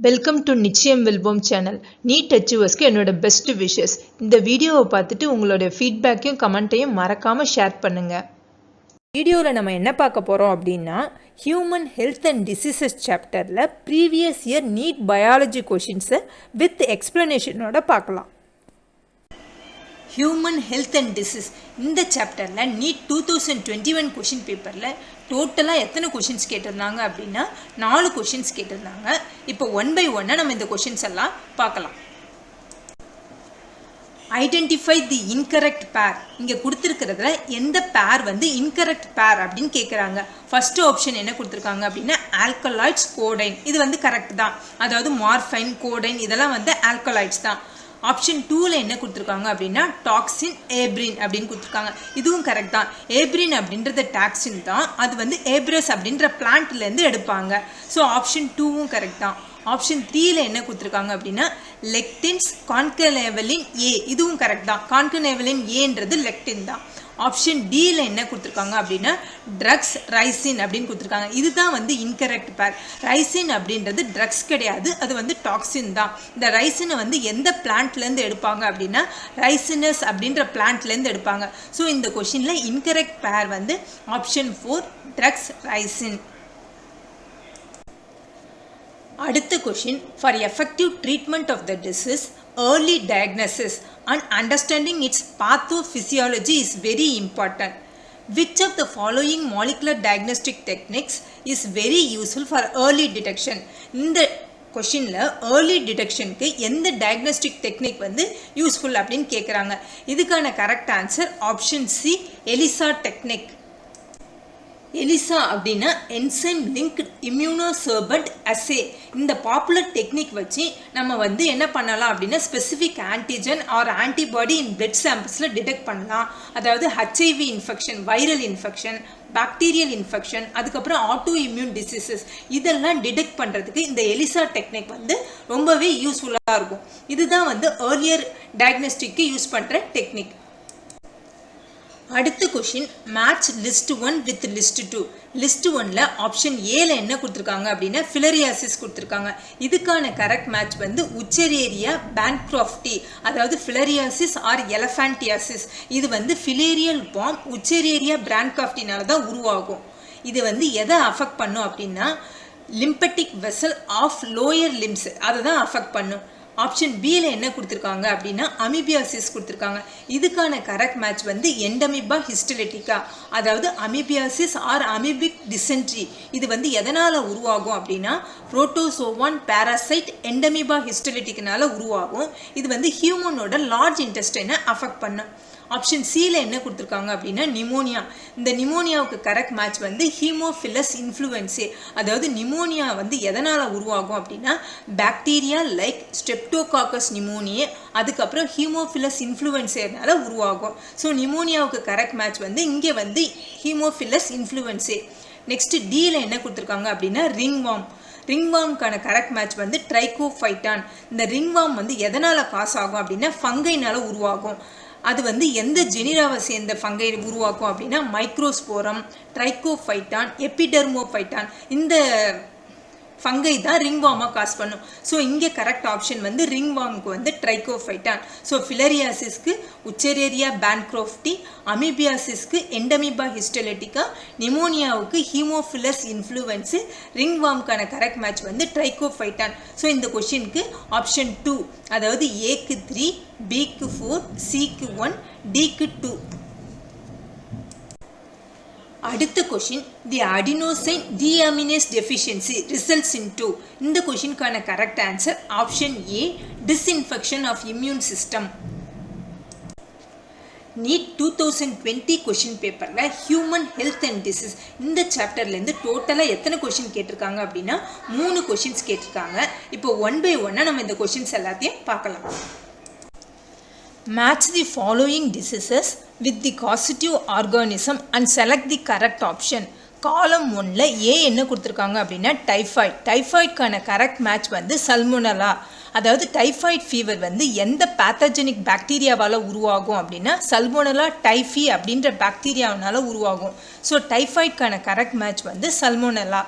Welcome to நிச்சயம் வெல்வோம் channel. NEET அச்சீவர்ஸ்க்கு என்னோட பெஸ்ட் விஷஸ். இந்த வீடியோவை பார்த்துட்டு உங்களோட ஃபீட்பேக்கையும் கமெண்ட்டையும் மறக்காமல் ஷேர் பண்ணுங்கள். வீடியோவில் நம்ம என்ன பார்க்க போகிறோம் அப்படின்னா, ஹியூமன் ஹெல்த் அண்ட் டிசீசஸ் சாப்டரில் ப்ரீவியஸ் இயர் நீட் பயாலஜி கொஷின்ஸை வித் எக்ஸ்ப்ளனேஷனோட பார்க்கலாம். ஹியூமன் ஹெல்த் அண்ட் டிசீஸ் இந்த சாப்டரில் நீட் 2021 கொஷின் பேப்பரில் டோட்டலாக எத்தனை கொஷின்ஸ் கேட்டிருந்தாங்க அப்படின்னா 4 கொஷின்ஸ் கேட்டிருந்தாங்க. இப்போ 1 by 1 நம்ம இந்த கொஷின்ஸ் எல்லாம் பார்க்கலாம். ஐடென்டிஃபை தி இன்கரெக்ட் பேர். இங்கே கொடுத்துருக்கிறதுல எந்த பேர் வந்து இன்கரெக்ட் பேர் அப்படின்னு கேட்குறாங்க. ஃபர்ஸ்ட் ஆப்ஷன் என்ன கொடுத்துருக்காங்க அப்படின்னா ஆல்கலாய்ட்ஸ் கோடைன். இது வந்து கரெக்ட் தான். அதாவது மார்ஃபைன் கோடைன் இதெல்லாம் வந்து ஆல்கலாய்ட்ஸ் தான். ஆப்ஷன் 2ல் என்ன கொடுத்துருக்காங்க அப்படின்னா டாக்ஸின் ஏப்ரின் அப்படின்னு கொடுத்துருக்காங்க. இதுவும் கரெக்ட் தான். ஏப்ரின் அப்படின்றது டாக்ஸின் தான். அது வந்து ஏப்ரஸ் அப்படின்ற பிளான்ட்லேருந்து எடுப்பாங்க. ஸோ ஆப்ஷன் 2வும் கரெக்ட் தான். ஆப்ஷன் 3ல் என்ன கொடுத்துருக்காங்க அப்படின்னா லெக்டின்ஸ் கான்கனேவலின் ஏ. இதுவும் கரெக்ட் தான். கான்கனேவலின் ஏன்றது லெக்டின் தான். ஆப்ஷன் டியில் என்ன கொடுத்துருக்காங்க அப்படின்னா ட்ரக்ஸ் ரைசின் அப்படின்னு கொடுத்துருக்காங்க. இதுதான் வந்து இன்கரெக்ட் பேர். ரைசின் அப்படின்றது ட்ரக்ஸ் கிடையாது, அது வந்து டாக்ஸின் தான். இந்த ரைசினை வந்து எந்த பிளான்ட்லேருந்து எடுப்பாங்க அப்படின்னா ரைசினஸ் அப்படின்ற பிளான்ட்லேருந்து எடுப்பாங்க. ஸோ இந்த கொஷினில் இன்கரெக்ட் பேர் வந்து ஆப்ஷன் 4 ட்ரக்ஸ் ரைசின். அடுத்த question, for effective treatment of the disease early diagnosis and understanding its pathophysiology is very important. Which of the following molecular diagnostic techniques is very useful for early detection? இந்த கொஷினில் early டிடெக்ஷனுக்கு எந்த diagnostic technique வந்து useful அப்படின்னு கேட்குறாங்க. இதுக்கான correct answer option C ELISA technique. ELISA அப்படின்னா enzyme linked immunosorbent assay. இந்த popular technique வச்சு நம்ம வந்து என்ன பண்ணலாம் அப்படின்னா specific antigen or antibody in blood சாம்பிள்ஸில் டிடெக்ட் பண்ணலாம். அதாவது HIV infection, viral infection, bacterial infection, அதுக்கப்புறம் ஆட்டோ இம்யூன் டிசீசஸ் இதெல்லாம் டிடெக்ட் பண்ணுறதுக்கு இந்த எலிசா டெக்னிக் வந்து ரொம்பவே யூஸ்ஃபுல்லாக இருக்கும். இதுதான் வந்து ஏர்லியர் டயக்னோஸ்டிக்கு யூஸ் பண்ணுற டெக்னிக். அடுத்த question, match list 1 with list 2. List 1ல் ஆப்ஷன் ஏல என்ன கொடுத்துருக்காங்க அப்படின்னா ஃபிலரியாசிஸ் கொடுத்துருக்காங்க. இதுக்கான கரெக்ட் மேட்ச் வந்து உச்சரேரியா பேன்க்ராஃப்டி, அதாவது ஃபிலரியாசிஸ் ஆர் எலஃபான்டியாசிஸ். இது வந்து ஃபிலேரியல் பாம் உச்சரேரியா பேன்க்ராஃப்டினால தான் உருவாகும். இது வந்து எதை அஃபெக்ட் பண்ணும் அப்படின்னா லிம்பெட்டிக் வெசல் ஆஃப் லோயர் லிம்ஸ், அதை தான் அஃபெக்ட் பண்ணும். ஆப்ஷன் பியில் என்ன கொடுத்துருக்காங்க அப்படின்னா அமீபியாசிஸ் கொடுத்துருக்காங்க. இதுக்கான கரெக்ட் மேட்ச் வந்து எண்டமிபா ஹிஸ்டலிட்டிகா, அதாவது அமீபியாசிஸ் ஆர் அமீபிக் டிசென்ட்ரி. இது வந்து எதனால் உருவாகும் அப்படின்னா புரோட்டோசோவான் பாராசைட் எண்டமிபா ஹிஸ்டலிட்டிக்னால உருவாகும். இது வந்து ஹியூமனோட லார்ஜ் இன்டெஸ்டைனை அஃபெக்ட் பண்ணும். ஆப்ஷன் சியில் என்ன கொடுத்துருக்காங்க அப்படின்னா நிமோனியா. இந்த நிமோனியாவுக்கு கரெக்ட் மேட்ச் வந்து ஹீமோஃபிலஸ் இன்ஃப்ளூயன்ஸே, அதாவது நிமோனியா வந்து எதனால் உருவாகும் அப்படின்னா பாக்டீரியா லைக் ஸ்ட்ரெப்டோகாக்கஸ் நிமோனியே, அதுக்கப்புறம் ஹீமோஃபிலஸ் இன்ஃப்ளூயன்ஸேனால உருவாகும். ஸோ நிமோனியாவுக்கு கரெக்ட் மேட்ச் வந்து இங்கே வந்து ஹீமோஃபிலஸ் இன்ஃப்ளூயன்ஸே. நெக்ஸ்ட் டியில் என்ன கொடுத்துருக்காங்க அப்படின்னா ரிங்வார்ம். ரிங்வார்முக்கான கரெக்ட் மேட்ச் வந்து ட்ரைகோஃபைட்டான். இந்த ரிங்வார்ம் வந்து எதனால் காசு ஆகும் அப்படின்னா ஃபங்கைனால உருவாகும். அது வந்து எந்த ஜெனிராவை சேர்ந்த ஃபங்கை உருவாக்கும் அப்படின்னா மைக்ரோஸ்போரம், ட்ரைகோஃபைட்டான், எபிடெர்மோஃபைட்டான். இந்த ஃபங்கை தான் ரிங்வார்மாக காஸ் பண்ணும். ஸோ இங்கே கரெக்ட் ஆப்ஷன் வந்து ரிங்வார்முக்கு வந்து ட்ரைகோஃபைட்டான். ஸோ ஃபிலரியாசிஸ்க்கு உச்சரேரியா பேன்க்ராஃப்டி, அமீபியாசிஸ்க்கு எண்டமிபா ஹிஸ்டலிட்டிகா, நிமோனியாவுக்கு ஹீமோஃபிலஸ் இன்ஃப்ளூயன்ஸு, ரிங்வார்முக்கான கரெக்ட் மேட்ச் வந்து ட்ரைகோஃபைட்டான். ஸோ இந்த கொஷினுக்கு ஆப்ஷன் 2, அதாவது ஏக்கு 3, பிக்கு 4, சிக்கு 1, டிக்கு 2. அடுத்த question, the adenosine deaminase deficiency results in 2. இந்த கொஷினுக்கான correct answer option A disinfection of immune system. NEET 2020 question பேப்பரில் ஹியூமன் ஹெல்த் அண்ட் டிசீஸ் இந்த சாப்டர்லேருந்து டோட்டலாக எத்தனை கொஷின் கேட்டிருக்காங்க அப்படின்னா 3 கொஷின்ஸ் கேட்டிருக்காங்க. இப்போ 1 by 1 நம்ம இந்த கொஷின்ஸ் எல்லாத்தையும் பார்க்கலாம். Match the following diseases with the causative organism and select the correct option. காலம் 1ல் ஏ என்ன கொடுத்துருக்காங்க அப்படின்னா டைஃபாய்ட். டைஃபாய்டுக்கான கரெக்ட் மேட்ச் வந்து சல்மோனலா. அதாவது டைஃபாய்ட் ஃபீவர் வந்து எந்த பேத்தஜெனிக் பாக்டீரியாவால் உருவாகும் அப்படின்னா சல்மோனலா டைஃபி அப்படின்ற பாக்டீரியாவினால உருவாகும். ஸோ டைஃபாய்டுக்கான கரெக்ட் மேட்ச் வந்து சல்மோனலா.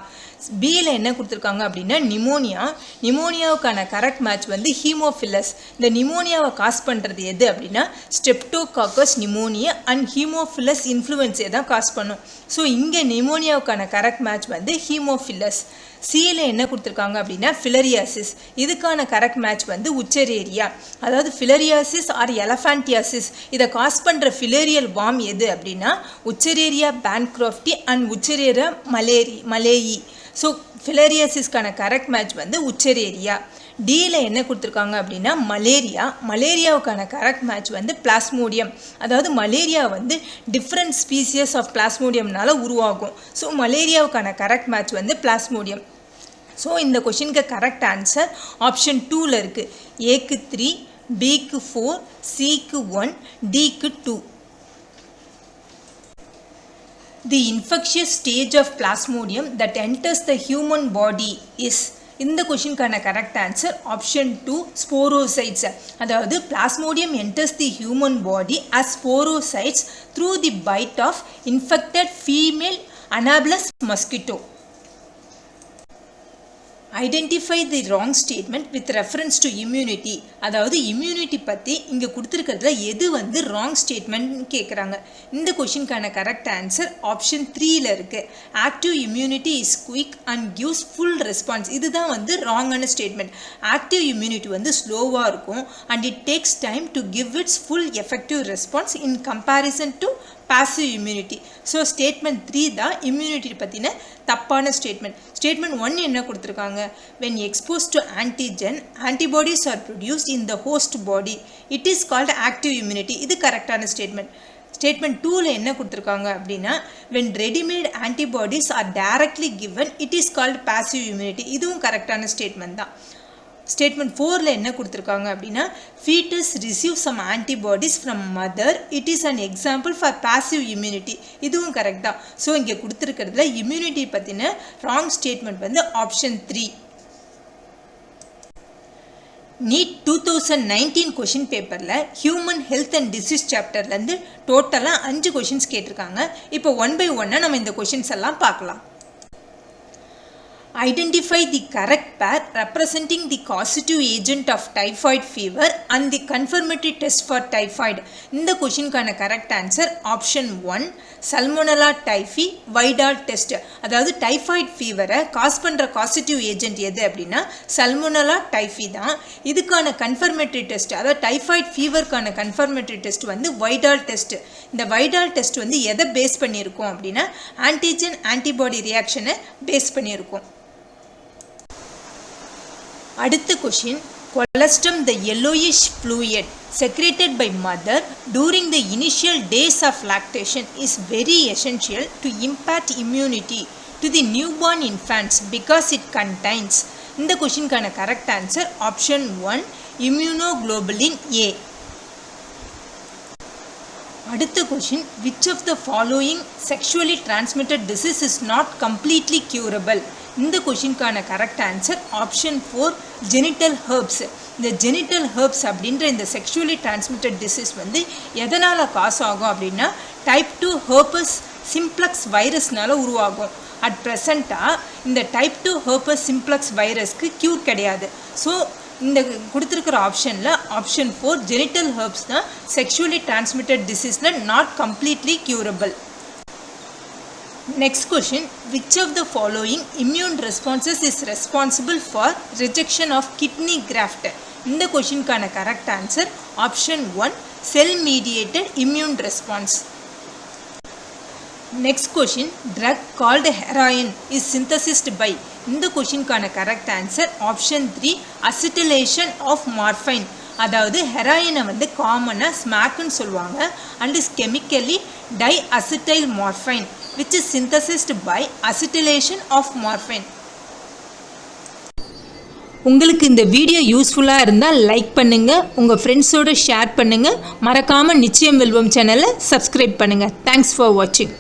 பியில் என்ன கொடுத்துருக்காங்க அப்படின்னா நிமோனியா. நிமோனியாவுக்கான கரெக்ட் மேட்ச் வந்து ஹீமோஃபிலஸ். இந்த நிமோனியாவை காஸ் பண்ணுறது எது அப்படின்னா ஸ்ட்ரெப்டோகாக்கஸ் நிமோனியா அண்ட் ஹீமோஃபிலஸ் இன்ஃப்ளூயன்ஸே தான் காஸ் பண்ணும். ஸோ இங்கே நிமோனியாவுக்கான கரெக்ட் மேட்ச் வந்து ஹீமோஃபிலஸ். சியில் என்ன கொடுத்துருக்காங்க அப்படின்னா ஃபிலரியாசிஸ். இதுக்கான கரெக்ட் மேட்ச் வந்து உச்சரேரியா. அதாவது ஃபிலரியாசிஸ் ஆர் எலஃபான்டியாசிஸ் இதை காஸ் பண்ணுற ஃபிலேரியல் வார்ம் எது அப்படின்னா Wuchereria bancrofti and Wuchereria malayi. So ஃபிலரியாசிஸ்க்கான கரெக்ட் மேட்ச் வந்து உச்சரேரியா. டியில் என்ன கொடுத்துருக்காங்க அப்படின்னா மலேரியா. மலேரியாவுக்கான கரெக்ட் மேட்ச் வந்து பிளாஸ்மோடியம். அதாவது மலேரியா வந்து டிஃப்ரெண்ட் ஸ்பீசியஸ் ஆஃப் பிளாஸ்மோடியம்னால உருவாகும். ஸோ மலேரியாவுக்கான கரெக்ட் மேட்ச் வந்து பிளாஸ்மோடியம். ஸோ இந்த கொஷினுக்கு கரெக்ட் ஆன்சர் ஆப்ஷன் 2ல் இருக்குது. ஏக்கு 3, பிக்கு 4, சிக்கு 1, டிக்கு 2. The infectious stage of plasmodium that enters the human body is. இந்த கொஷினுக்கான கரெக்ட் ஆன்சர் ஆப்ஷன் 2 ஸ்போரோசைட்ஸ். அதாவது plasmodium enters the human body as sporocytes through the bite of infected female Anopheles mosquito. Identify the wrong statement with reference to immunity. அதாவது immunity பற்றி இங்கே கொடுத்துருக்கிறதுல எது வந்து wrong ஸ்டேட்மெண்ட்னு கேட்குறாங்க. இந்த கொஷினுக்கான கரெக்ட் ஆன்சர் ஆப்ஷன் 3ல் இருக்குது. Active immunity is quick and gives full response. இதுதான் வந்து ராங்கான ஸ்டேட்மெண்ட். ஆக்டிவ் இம்யூனிட்டி வந்து ஸ்லோவாக இருக்கும் and it takes time to give it's full effective response in comparison to passive immunity. So statement 3 தான் immunity பற்றின தப்பான statement. Statement 1 என்ன கொடுத்துருக்காங்க? when exposed to antigen antibodies are produced in the host body it is called active immunity. இது கரெக்டான statement. Statement 2ல் என்ன கொடுத்துருக்காங்க அப்படின்னா when ready-made antibodies are directly given it is called passive immunity. இதுவும் கரெக்டான ஸ்டேட்மெண்ட் தான். ஸ்டேட்மெண்ட் 4ல் என்ன கொடுத்துருக்காங்க அப்படின்னா fetus receive some antibodies from mother it is an example for passive immunity. இதுவும் கரெக்ட் தான். ஸோ இங்கே கொடுத்துருக்கிறதுல இம்யூனிட்டி பற்றின ராங் ஸ்டேட்மெண்ட் வந்து ஆப்ஷன் 3. நீட் 2019 கொஷின் பேப்பரில் ஹியூமன் ஹெல்த் அண்ட் டிசீஸ் சாப்டர்லேருந்து டோட்டலாக 5 கொஷின்ஸ் கேட்டிருக்காங்க. இப்போ 1 by 1 நம்ம இந்த கொஷின்ஸ் எல்லாம் பார்க்கலாம். Identify the correct pair representing the causative agent of typhoid fever and the confirmatory test for typhoid. இந்த கொஷினுக்கான correct answer option 1 Salmonella typhi Widal test. அதாவது டைஃபாய்ட் ஃபீவரை காஸ் பண்ணுற காசிட்டிவ் ஏஜென்ட் எது அப்படின்னா சல்மோனெல்லா டைஃபி தான். இதுக்கான கன்ஃபர்மேட்டரி டெஸ்ட், அதாவது டைஃபாய்ட் ஃபீவருக்கான கன்ஃபர்மேட்டரி டெஸ்ட் வந்து வைடால் டெஸ்ட். இந்த வைடால் டெஸ்ட் வந்து எதை பேஸ் பண்ணியிருக்கோம் அப்படின்னா ஆன்டிஜன் ஆன்டிபாடி ரியாக்ஷனை பேஸ் பண்ணியிருக்கோம். அடுத்த question colostrum, the yellowish fluid secreted by mother during the initial days of lactation is very essential to impart immunity to the newborn infants because it contains. இந்த கொஷினுக்கான correct answer option 1 immunoglobulin A. அடுத்த question which of the following sexually transmitted disease is not completely curable. இந்த கொஷினுக்கான correct answer option 4 genital herpes. இந்த genital herpes அப்படின்ற இந்த sexually transmitted disease வந்து எதனால் காஸ் ஆகும் அப்படின்னா டைப் 2 ஹெர்பஸ் சிம்ப்ளக்ஸ் வைரஸ்னால உருவாகும். அட் ப்ரெசண்ட்டாக இந்த டைப் 2 ஹெர்பஸ் சிம்ப்ளக்ஸ் வைரஸ்க்கு க்யூர் கிடையாது. ஸோ இந்த கொடுத்துருக்கிற ஆப்ஷனில் ஆப்ஷன் 4 ஜெனிட்டல் ஹெர்ப்ஸ் தான் செக்ஷுவலி டிரான்ஸ்மிட்டட் டிசீஸில் not completely curable. Next question, which of the following immune responses is responsible for rejection of kidney graft? இந்த கொஷினுக்கான correct answer option 1 cell mediated immune response. Next question, drug called heroin is synthesized by. இந்த கொஷினுக்கான correct answer option 3 acetylation of morphine. அதாவது ஹெராயினை வந்து காமனாக ஸ்மாக்குன்னு சொல்லுவாங்க and is chemically diacetyl morphine which is synthesized by acetylation of morphine. உங்களுக்கு இந்த video யூஸ்ஃபுல்லாக இருந்தால் லைக் பண்ணுங்கள், உங்கள் ஃப்ரெண்ட்ஸோடு ஷேர் பண்ணுங்கள், மறக்காமல் நிச்சயம் வெல்வோம் சேனலை சப்ஸ்கிரைப் பண்ணுங்கள். தேங்க்ஸ் ஃபார் வாட்சிங்.